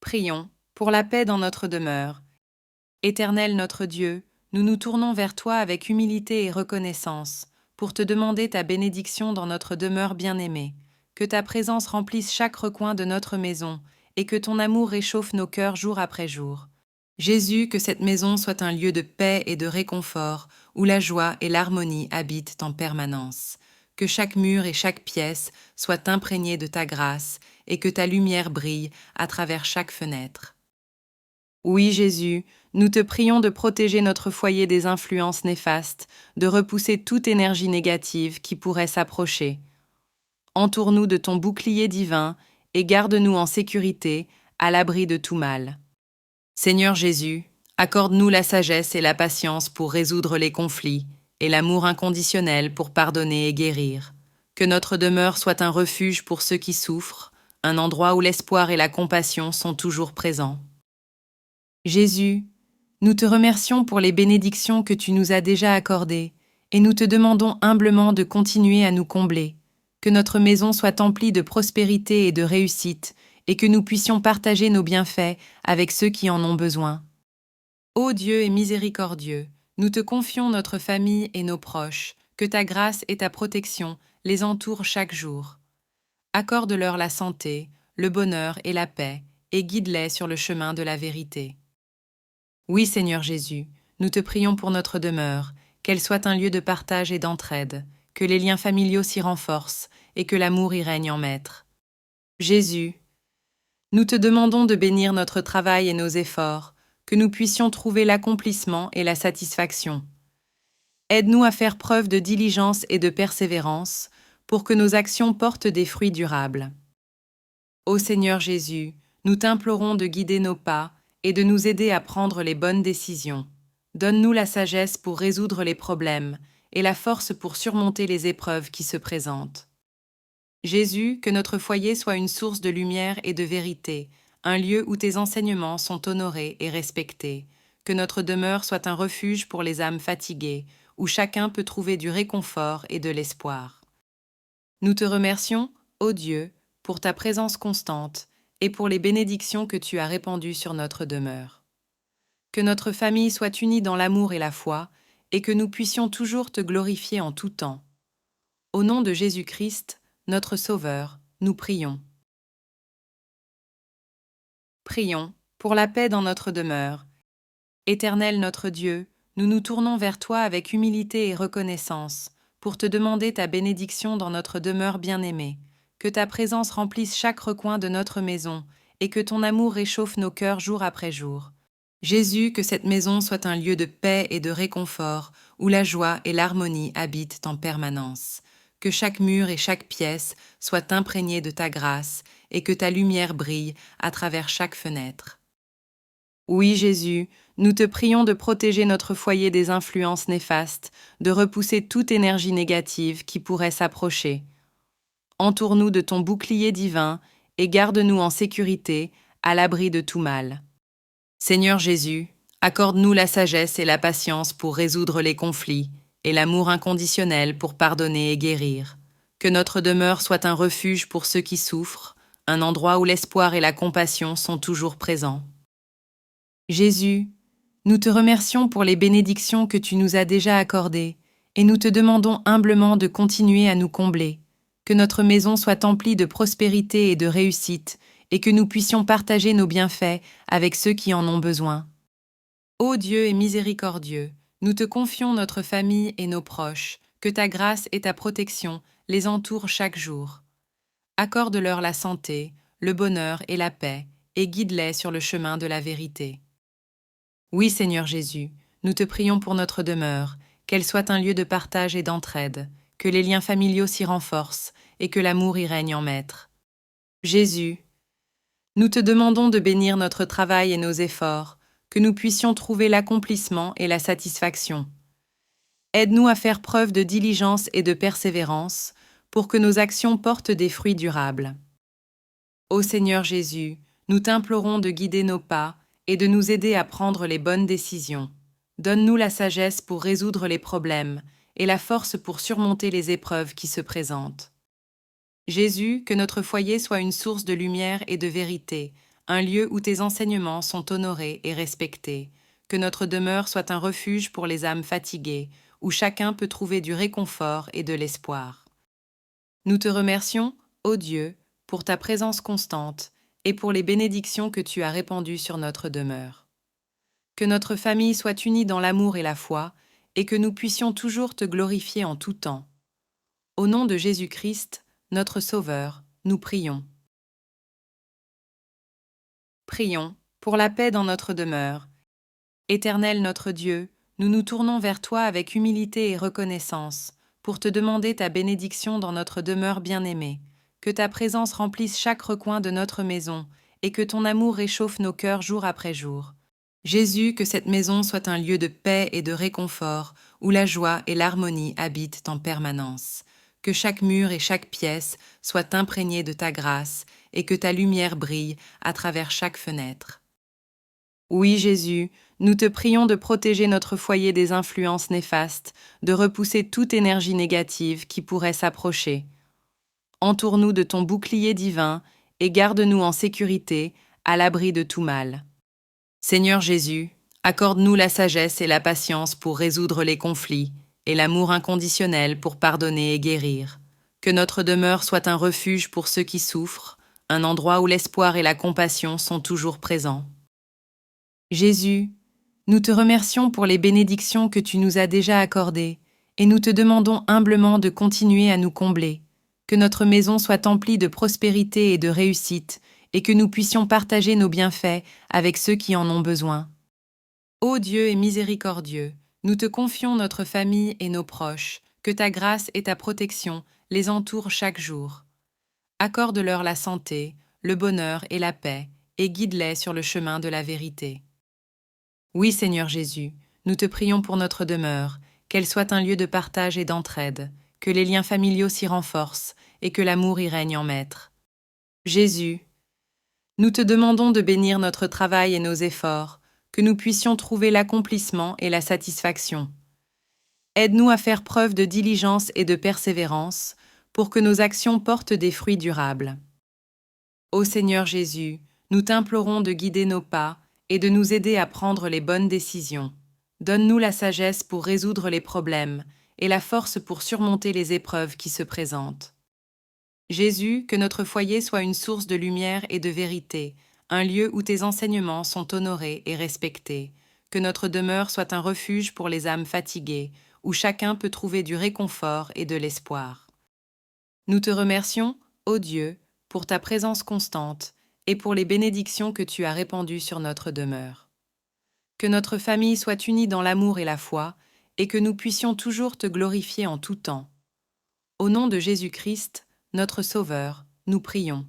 Prions pour la paix dans notre demeure. Éternel notre Dieu, nous nous tournons vers toi avec humilité et reconnaissance, pour te demander ta bénédiction dans notre demeure bien-aimée, que ta présence remplisse chaque recoin de notre maison, et que ton amour réchauffe nos cœurs jour après jour. Jésus, que cette maison soit un lieu de paix et de réconfort, où la joie et l'harmonie habitent en permanence. Que chaque mur et chaque pièce soient imprégnés de ta grâce, et que ta lumière brille à travers chaque fenêtre. Oui, Jésus, nous te prions de protéger notre foyer des influences néfastes, de repousser toute énergie négative qui pourrait s'approcher. Entoure-nous de ton bouclier divin et garde-nous en sécurité, à l'abri de tout mal. Seigneur Jésus, accorde-nous la sagesse et la patience pour résoudre les conflits, et l'amour inconditionnel pour pardonner et guérir. Que notre demeure soit un refuge pour ceux qui souffrent, un endroit où l'espoir et la compassion sont toujours présents. Jésus, nous te remercions pour les bénédictions que tu nous as déjà accordées, et nous te demandons humblement de continuer à nous combler, que notre maison soit emplie de prospérité et de réussite, et que nous puissions partager nos bienfaits avec ceux qui en ont besoin. Ô Dieu et miséricordieux, nous te confions notre famille et nos proches, que ta grâce et ta protection les entourent chaque jour. Accorde-leur la santé, le bonheur et la paix, et guide-les sur le chemin de la vérité. Oui, Seigneur Jésus, nous te prions pour notre demeure, qu'elle soit un lieu de partage et d'entraide, que les liens familiaux s'y renforcent et que l'amour y règne en maître. Jésus, nous te demandons de bénir notre travail et nos efforts, que nous puissions trouver l'accomplissement et la satisfaction. Aide-nous à faire preuve de diligence et de persévérance, pour que nos actions portent des fruits durables. Ô Seigneur Jésus, nous t'implorons de guider nos pas et de nous aider à prendre les bonnes décisions. Donne-nous la sagesse pour résoudre les problèmes et la force pour surmonter les épreuves qui se présentent. Jésus, que notre foyer soit une source de lumière et de vérité, un lieu où tes enseignements sont honorés et respectés. Que notre demeure soit un refuge pour les âmes fatiguées, où chacun peut trouver du réconfort et de l'espoir. Nous te remercions, ô Dieu, pour ta présence constante et pour les bénédictions que tu as répandues sur notre demeure. Que notre famille soit unie dans l'amour et la foi, et que nous puissions toujours te glorifier en tout temps. Au nom de Jésus-Christ, notre Sauveur, nous prions. Prions pour la paix dans notre demeure. Éternel notre Dieu, nous nous tournons vers toi avec humilité et reconnaissance, pour te demander ta bénédiction dans notre demeure bien-aimée, que ta présence remplisse chaque recoin de notre maison, et que ton amour réchauffe nos cœurs jour après jour. Jésus, que cette maison soit un lieu de paix et de réconfort, où la joie et l'harmonie habitent en permanence. Que chaque mur et chaque pièce soient imprégnés de ta grâce, et que ta lumière brille à travers chaque fenêtre. Oui, Jésus, nous te prions de protéger notre foyer des influences néfastes, de repousser toute énergie négative qui pourrait s'approcher. Entoure-nous de ton bouclier divin et garde-nous en sécurité, à l'abri de tout mal. Seigneur Jésus, accorde-nous la sagesse et la patience pour résoudre les conflits, et l'amour inconditionnel pour pardonner et guérir. Que notre demeure soit un refuge pour ceux qui souffrent, un endroit où l'espoir et la compassion sont toujours présents. Jésus, nous te remercions pour les bénédictions que tu nous as déjà accordées, et nous te demandons humblement de continuer à nous combler, que notre maison soit emplie de prospérité et de réussite, et que nous puissions partager nos bienfaits avec ceux qui en ont besoin. Ô Dieu et miséricordieux, nous te confions notre famille et nos proches, que ta grâce et ta protection les entourent chaque jour. Accorde-leur la santé, le bonheur et la paix, et guide-les sur le chemin de la vérité. Oui, Seigneur Jésus, nous te prions pour notre demeure, qu'elle soit un lieu de partage et d'entraide, que les liens familiaux s'y renforcent et que l'amour y règne en maître. Jésus, nous te demandons de bénir notre travail et nos efforts, que nous puissions trouver l'accomplissement et la satisfaction. Aide-nous à faire preuve de diligence et de persévérance, pour que nos actions portent des fruits durables. Ô Seigneur Jésus, nous t'implorons de guider nos pas et de nous aider à prendre les bonnes décisions. Donne-nous la sagesse pour résoudre les problèmes et la force pour surmonter les épreuves qui se présentent. Jésus, que notre foyer soit une source de lumière et de vérité, un lieu où tes enseignements sont honorés et respectés, que notre demeure soit un refuge pour les âmes fatiguées, où chacun peut trouver du réconfort et de l'espoir. Nous te remercions, ô Dieu, pour ta présence constante et pour les bénédictions que tu as répandues sur notre demeure. Que notre famille soit unie dans l'amour et la foi, et que nous puissions toujours te glorifier en tout temps. Au nom de Jésus-Christ, notre Sauveur, nous prions. Prions pour la paix dans notre demeure. Éternel notre Dieu, nous nous tournons vers toi avec humilité et reconnaissance, pour te demander ta bénédiction dans notre demeure bien-aimée, que ta présence remplisse chaque recoin de notre maison, et que ton amour réchauffe nos cœurs jour après jour. Jésus, que cette maison soit un lieu de paix et de réconfort, où la joie et l'harmonie habitent en permanence. Que chaque mur et chaque pièce soient imprégnés de ta grâce, et que ta lumière brille à travers chaque fenêtre. Oui, Jésus, nous te prions de protéger notre foyer des influences néfastes, de repousser toute énergie négative qui pourrait s'approcher. Entoure-nous de ton bouclier divin et garde-nous en sécurité, à l'abri de tout mal. Seigneur Jésus, accorde-nous la sagesse et la patience pour résoudre les conflits, et l'amour inconditionnel pour pardonner et guérir. Que notre demeure soit un refuge pour ceux qui souffrent, un endroit où l'espoir et la compassion sont toujours présents. Jésus, nous te remercions pour les bénédictions que tu nous as déjà accordées, et nous te demandons humblement de continuer à nous combler, que notre maison soit emplie de prospérité et de réussite, et que nous puissions partager nos bienfaits avec ceux qui en ont besoin. Ô Dieu et miséricordieux, nous te confions notre famille et nos proches, que ta grâce et ta protection les entourent chaque jour. Accorde-leur la santé, le bonheur et la paix, et guide-les sur le chemin de la vérité. Oui, Seigneur Jésus, nous te prions pour notre demeure, qu'elle soit un lieu de partage et d'entraide, que les liens familiaux s'y renforcent et que l'amour y règne en maître. Jésus, nous te demandons de bénir notre travail et nos efforts, que nous puissions trouver l'accomplissement et la satisfaction. Aide-nous à faire preuve de diligence et de persévérance pour que nos actions portent des fruits durables. Ô Seigneur Jésus, nous t'implorons de guider nos pas et de nous aider à prendre les bonnes décisions. Donne-nous la sagesse pour résoudre les problèmes et la force pour surmonter les épreuves qui se présentent. Jésus, que notre foyer soit une source de lumière et de vérité, un lieu où tes enseignements sont honorés et respectés, que notre demeure soit un refuge pour les âmes fatiguées, où chacun peut trouver du réconfort et de l'espoir. Nous te remercions, ô Dieu, pour ta présence constante et pour les bénédictions que tu as répandues sur notre demeure. Que notre famille soit unie dans l'amour et la foi, et que nous puissions toujours te glorifier en tout temps. Au nom de Jésus-Christ, notre Sauveur, nous prions.